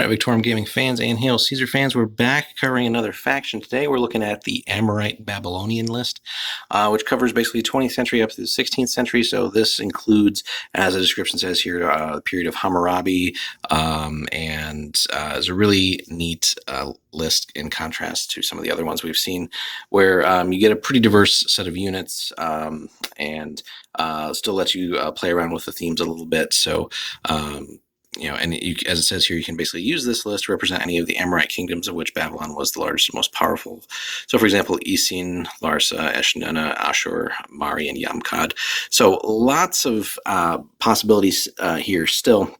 right, Victorum Gaming fans and Hail Caesar fans, we're back covering another faction. Today we're looking at the Amorite Babylonian list, which covers basically 20th century up to the 16th century. So this includes, as the description says here, the period of Hammurabi, and is a really neat list in contrast to some of the other ones we've seen, where you get a pretty diverse set of units and still lets you play around with the themes a little bit. So and as it says here, you can basically use this list to represent any of the Amorite kingdoms, of which Babylon was the largest and most powerful. So, for example, Isin, Larsa, Eshnunna, Ashur, Mari, and Yamkad. So lots of possibilities here still,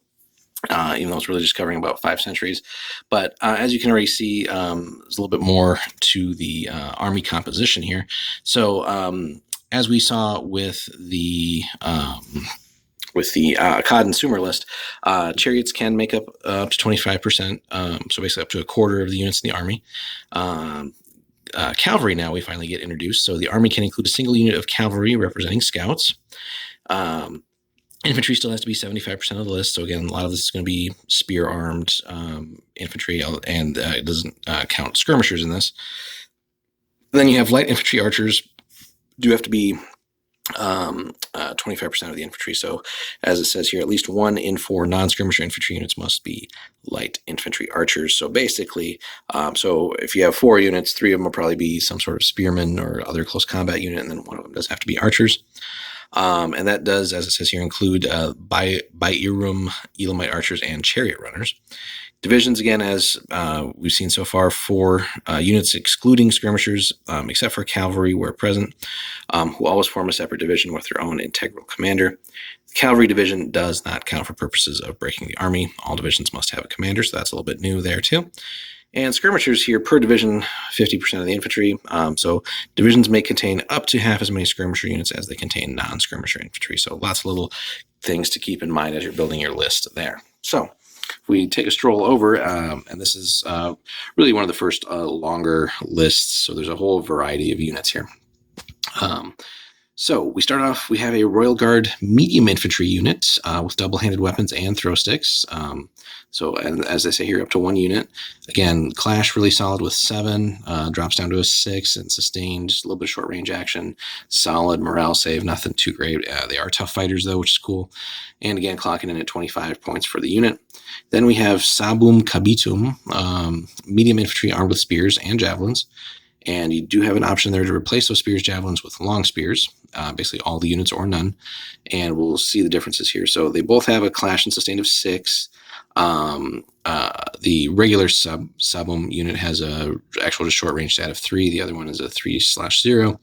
even though it's really just covering about 5 centuries. But as you can already see, there's a little bit more to the army composition here. So as we saw with the Akkad and Sumer list, chariots can make up to 25%, so basically up to a quarter of the units in the army. Cavalry now we finally get introduced, so the army can include a single unit of cavalry representing scouts. Infantry still has to be 75% of the list, so again, a lot of this is going to be spear-armed infantry, and it doesn't count skirmishers in this. Then you have light infantry archers, do have to be 25% of the infantry. So as it says here, at least 1 in 4 non-skirmisher infantry units must be light infantry archers. So basically, so if you have 4 units, 3 of them will probably be some sort of spearmen or other close combat unit, and then 1 of them does have to be archers. And that does, as it says here, include Bayurum, Elamite archers, and chariot runners. Divisions, again, as we've seen so far, 4 units excluding skirmishers, except for cavalry where present, who always form a separate division with their own integral commander. The cavalry division does not count for purposes of breaking the army. All divisions must have a commander, so that's a little bit new there too. And skirmishers here, per division, 50% of the infantry. So divisions may contain up to half as many skirmisher units as they contain non-skirmisher infantry. So lots of little things to keep in mind as you're building your list there. So if we take a stroll over, and this is really one of the first longer lists, so there's a whole variety of units here. So we start off, we have a Royal Guard medium infantry unit with double-handed weapons and throw sticks. And as they say here, up to 1 unit. Again, clash really solid with 7, drops down to a 6, and sustained, just a little bit of short range action. Solid morale save, nothing too great. They are tough fighters though, which is cool. And again, clocking in at 25 points for the unit. Then we have Sabum Kabitum, medium infantry armed with spears and javelins. And you do have an option there to replace those spears, javelins with long spears, basically all the units or none. And we'll see the differences here. So they both have a clash and sustained of 6. The regular Sabum unit has a actual just short range stat of 3. The other one is a 3/0.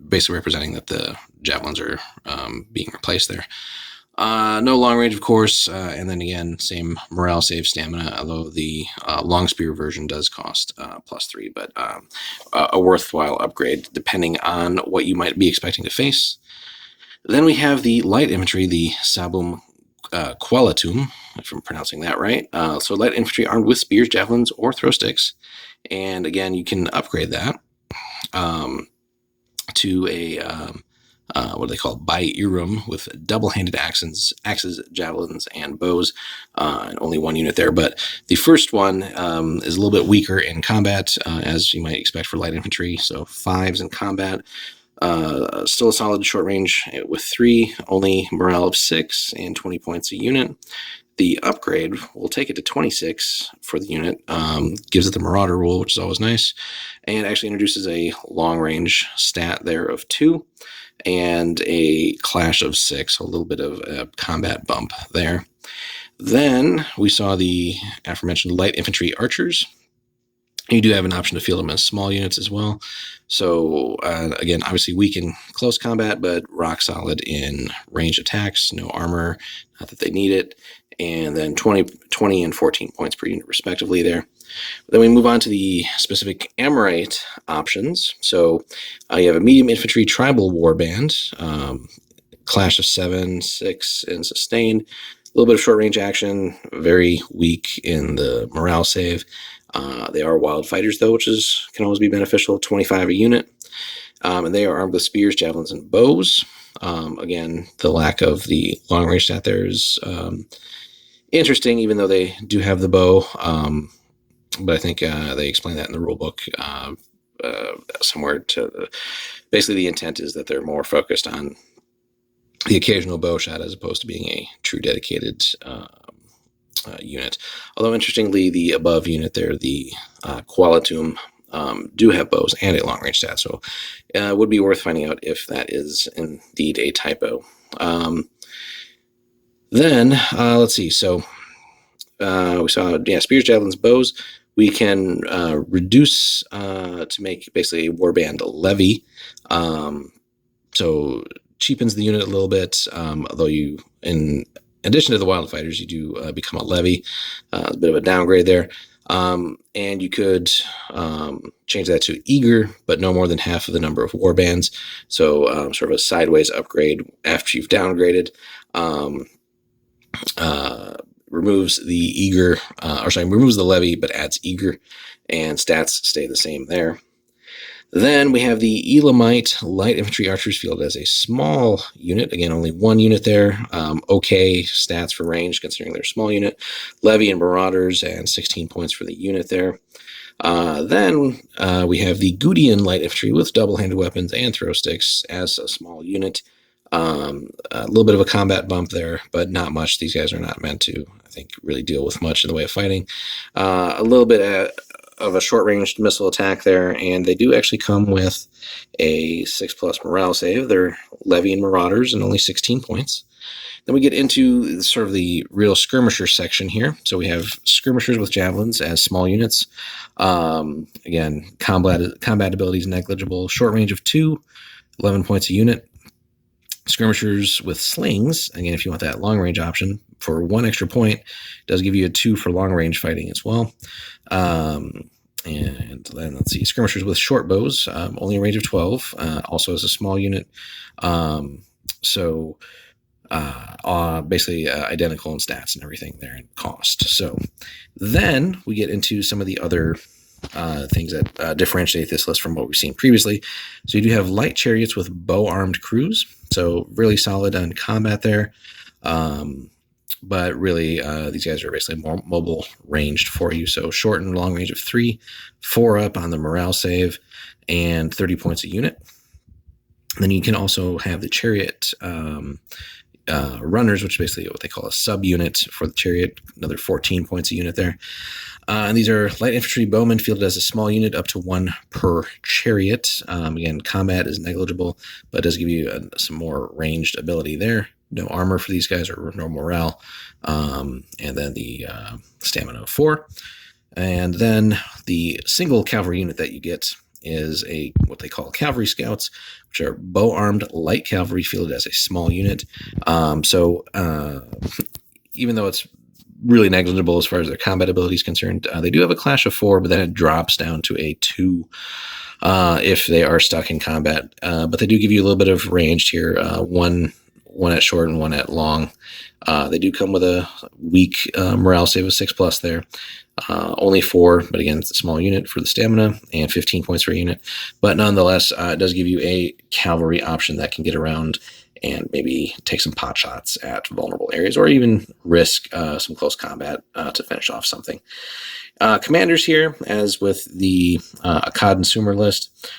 Basically representing that the javelins are being replaced there. No long range, of course, and then again, same morale save stamina, although the long spear version does cost +3, but a worthwhile upgrade depending on what you might be expecting to face. Then we have the light infantry, the Sabum Qualatum, if I'm pronouncing that right. So light infantry armed with spears, javelins, or throw sticks. And again, you can upgrade that to a what do they call Bayurum with double-handed axes, javelins, and bows, and only 1 unit there. But the first one is a little bit weaker in combat, as you might expect for light infantry. So 5s in combat. Still a solid short range with 3, only morale of 6, and 20 points a unit. The upgrade will take it to 26 for the unit, gives it the Marauder rule, which is always nice, and actually introduces a long-range stat there of 2 and a clash of 6, so a little bit of a combat bump there. Then we saw the aforementioned light infantry archers. You do have an option to field them as small units as well. So again, obviously weak in close combat, but rock solid in range attacks, no armor, not that they need it. And then 20 and 14 points per unit respectively there. Then we move on to the specific Amorite options. So you have a medium infantry tribal warband, clash of 7, 6, and sustained. A little bit of short range action, very weak in the morale save. They are wild fighters though, which can always be beneficial. 25 a unit. And they are armed with spears, javelins, and bows. Again, the lack of the long range stat there is interesting, even though they do have the bow. But I think they explain that in the rule book somewhere. Basically, the intent is that they're more focused on the occasional bow shot as opposed to being a true dedicated unit. Although interestingly, the above unit there, the Qualitum, do have bows and a long range stat, so it would be worth finding out if that is indeed a typo. Then let's see. So we saw spears, javelins, bows. We can reduce to make basically a warband levy. So cheapens the unit a little bit, although you, in addition to the wild fighters, you do become a levy. A bit of a downgrade there. And you could change that to eager, but no more than half of the number of warbands. So sort of a sideways upgrade after you've downgraded. Removes the eager, removes the levy, but adds eager, and stats stay the same there. Then we have the Elamite Light Infantry Archers fielded as a small unit. Again, only one unit there. Okay stats for range, considering they're a small unit. Levy and Marauders, and 16 points for the unit there. Then we have the Gutian Light Infantry with double-handed weapons and throw sticks as a small unit. A little bit of a combat bump there, but not much. These guys are not meant to, I think, really deal with much in the way of fighting. A little bit of a short-ranged missile attack there, and they do actually come with a 6+ morale save. They're Levy and Marauders, and only 16 points. Then we get into sort of the real skirmisher section here. So we have skirmishers with javelins as small units. Again, combat ability is negligible. Short range of 2, 11 points a unit. Skirmishers with slings, again, if you want that long range option, for 1 extra point, does give you a 2 for long range fighting as well. And then let's see, skirmishers with short bows, only a range of 12, also as a small unit. Basically identical in stats and everything there in cost. So then we get into some of the other things that differentiate this list from what we've seen previously. So you do have light chariots with bow-armed crews, so really solid on combat there. But really, these guys are basically more mobile ranged for you. So short and long range of 3, 4 up on the morale save, and 30 points a unit. Then you can also have the chariot runners, which is basically what they call a sub-unit for the chariot, another 14 points a unit there. And these are light infantry bowmen fielded as a small unit, up to 1 per chariot. Again, combat is negligible, but does give you some more ranged ability there. No armor for these guys, or no morale. And then the stamina of 4. And then the single cavalry unit that you get is what they call cavalry scouts, which are bow-armed light cavalry fielded as a small unit. Even though it's really negligible as far as their combat ability is concerned, they do have a clash of 4, but then it drops down to a 2 if they are stuck in combat. But they do give you a little bit of range here, one at short and 1 at long. They do come with a weak morale save of 6+ there. Only 4, but again, it's a small unit for the stamina, and 15 points per unit. But nonetheless, it does give you a cavalry option that can get around and maybe take some pot shots at vulnerable areas, or even risk some close combat to finish off something. Commanders here, as with the Akkad and Sumer list,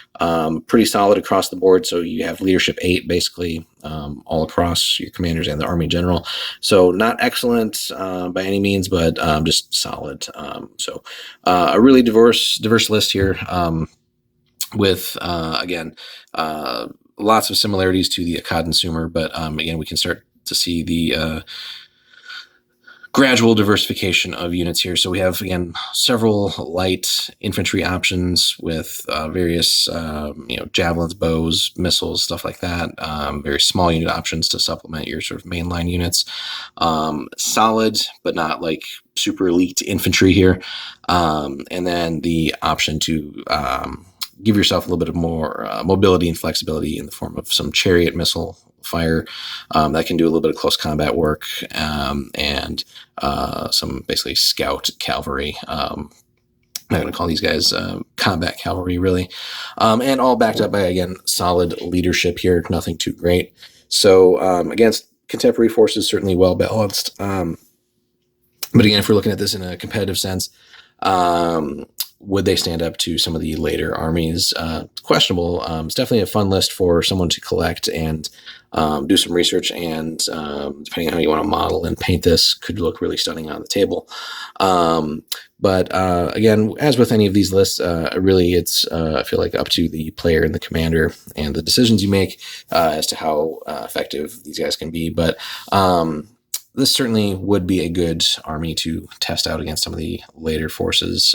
pretty solid across the board. So you have leadership 8 basically all across your commanders and the army in general. So not excellent by any means, but just solid. A really diverse list here with, again, lots of similarities to the Akkad and Sumer, but again, we can start to see the gradual diversification of units here. So we have, again, several light infantry options with various, javelins, bows, missiles, stuff like that. Very small unit options to supplement your sort of mainline units. Solid, but not like super elite infantry here. And then the option to give yourself a little bit of more mobility and flexibility in the form of some chariot missile fire that can do a little bit of close combat work, and some basically scout cavalry not going to call these guys combat cavalry, really. And all backed up by, again, solid leadership here, nothing too great. So against contemporary forces, certainly well balanced. But again, if we're looking at this in a competitive sense, would they stand up to some of the later armies? Questionable. It's definitely a fun list for someone to collect and do some research, and depending on how you want to model and paint this, could look really stunning on the table. But again, as with any of these lists, really it's, I feel like, up to the player and the commander and the decisions you make as to how effective these guys can be. But this certainly would be a good army to test out against some of the later forces,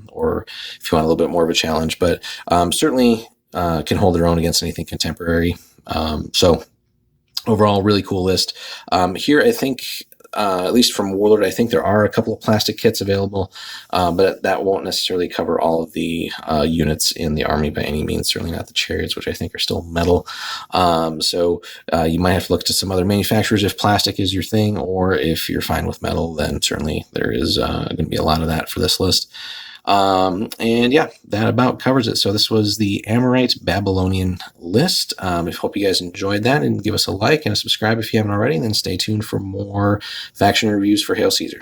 or if you want a little bit more of a challenge, but certainly can hold their own against anything contemporary. So overall, really cool list. Here, I think, at least from Warlord, I think there are a couple of plastic kits available, but that won't necessarily cover all of the units in the army by any means, certainly not the chariots, which I think are still metal. So you might have to look to some other manufacturers if plastic is your thing, or if you're fine with metal, then certainly there is going to be a lot of that for this list. And yeah, that about covers it. So this was the Amorite Babylonian list. I hope you guys enjoyed that, and give us a like and a subscribe if you haven't already, and then stay tuned for more faction reviews for Hail Caesar.